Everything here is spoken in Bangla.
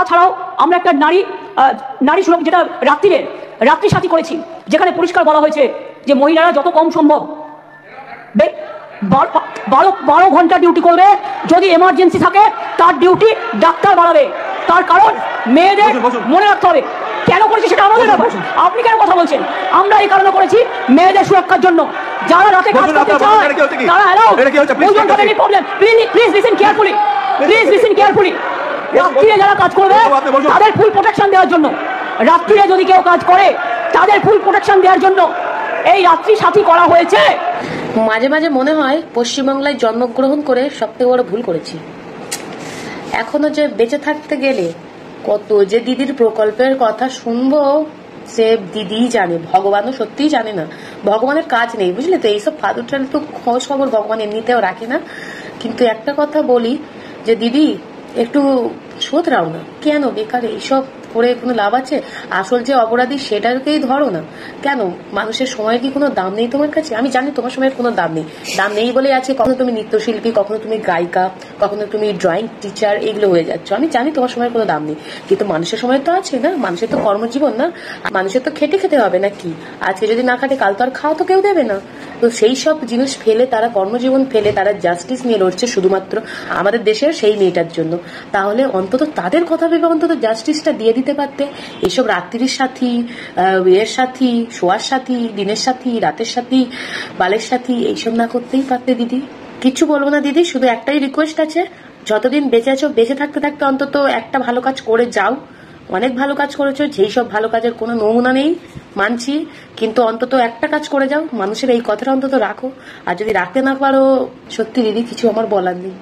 তাছাড়াও আমরা একটা নারী সুলভ যেটা রাত্রি সাথী করেছি, যেখানে পরিষ্কার বলা হয়েছে যে মহিলারা যত কম সম্ভব 12 ঘন্টা ডিউটি করবে, যদি এমার্জেন্সি থাকে তার ডিউটি ডাক্তার বাড়াবে। তার কারণ মেয়েদের মনে রাখতে হবে কেন করেছি সেটা আমাদের ব্যাপার, আপনি কেন কথা বলছেন? আমরা এই কারণে করেছি মেয়েদের সুরক্ষার জন্য। যারা রাতে কাজ করতে চায় তারা allowed. Please listen carefully, please listen carefully. রাত্রিরে যারা কাজ করবে তাদের ফুল প্রোটেকশন দেওয়ার জন্য, রাত্রিরে যদি কেউ কাজ করে তাদের ফুল প্রোটেকশন দেওয়ার জন্য এই রাত্রি সাথী করা হয়েছে। মাঝে মাঝে মনে হয় পশ্চিমবাংলায় জন্মগ্রহণ করে সবথেকে বড় ভুল করেছি। এখনো যে বেঁচে থাকতে গেলে কত যে দিদির প্রকল্পের কথা শুনবো, সে দিদিই জানে, ভগবানও সত্যিই জানে না। ভগবানের কাজ নেই, বুঝলে তো, এইসব ফাদুটাল তো খোঁজ খবর ভগবান এমনিতেও রাখে না। কিন্তু একটা কথা বলি যে দিদি একটু শোধরাও না, কেন বেকার এইসব করে কোনো লাভ আছে? আসল যে অপরাধী সেটাকেই ধরো না। কেন মানুষের সময়ের কি কোনো দাম নেই তোমার কাছে? আমি জানি তোমার সময়ের কোনো দাম নেই বলে আছে কখনো তুমি নৃত্যশিল্পী, কখনো তুমি গায়িকা, কখনো তুমি ড্রয়িং টিচার, এগুলো হয়ে যাচ্ছ। আমি জানি তোমার সময়ের কোনো দাম নেই, কিন্তু মানুষের সময় তো আছে না, মানুষের তো কর্মজীবন না, মানুষের তো খেতে হবে নাকি? আজকে যদি না খাটে কাল তো আর খাওয়া তো কেউ দেবে না। তো সেই সব জিনিস ফেলে তারা, কর্মজীবন ফেলে তারা জাস্টিস নিয়ে লড়ছে শুধুমাত্র আমাদের দেশের সেই মেয়েটার জন্য। তাহলে অন্তত তাদের কথা ভেবে অন্তত জাস্টিসটা দিয়ে দিতে পারতে। এইসব রাত্রির সাথী, বিয়ের সাথী, শোয়ার সাথী, দিনের সাথী, রাতের সাথী, বালের সাথী, এইসব না করতেই পারতে দিদি। কিচ্ছু বলবো না দিদি, শুধু একটাই রিকোয়েস্ট আছে, যতদিন বেঁচে আছো বেঁচে থাকতে থাকতে অন্তত একটা ভালো কাজ করে যাও। অনেক ভালো কাজ করেছো, যেই সব ভালো কাজের কোনো নমুনা নেই মানছি, কিন্তু অন্তত একটা কাজ করে যাও, মানুষের এই কথাটা অন্তত রাখো। আর যদি রাখতে না পারো, সত্যি দিদি কিছু আমার বলার নেই।